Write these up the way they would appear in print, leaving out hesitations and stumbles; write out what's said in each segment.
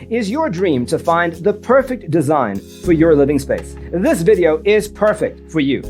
Is your dream to find the perfect design for your living space? This video is perfect for you.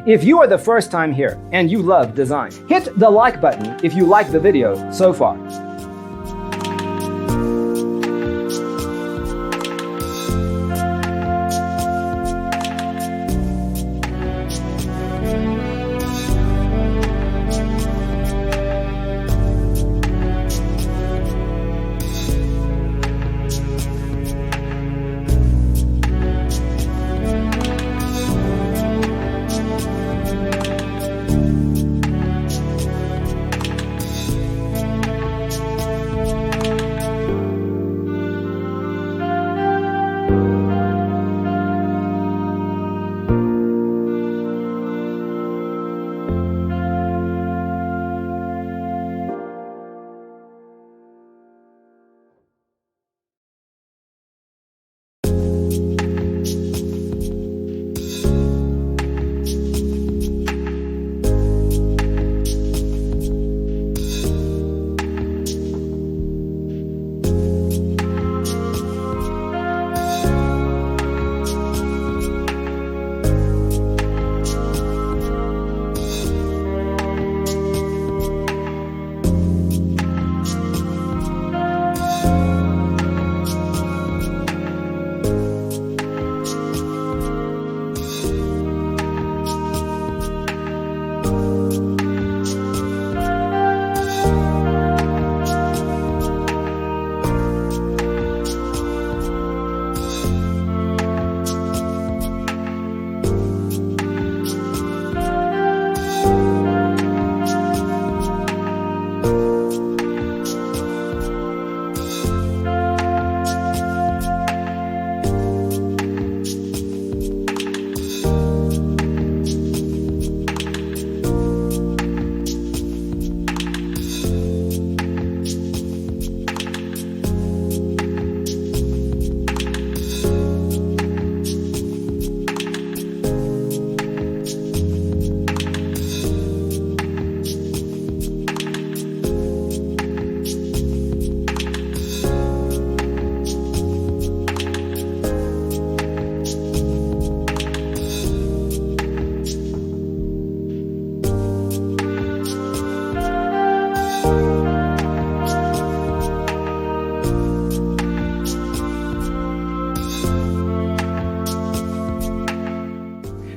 If you are the first time here and you love design, hit the like button if you like the video so far.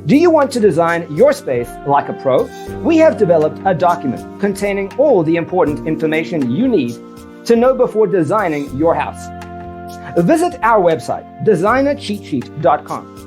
Do you want to design your space like a pro? We have developed a document containing all the important information you need to know before designing your house. Visit our website, designercheatsheet.com.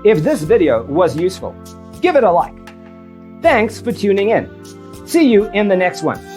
If this video was useful, give it a like. Thanks for tuning in. See you in the next one.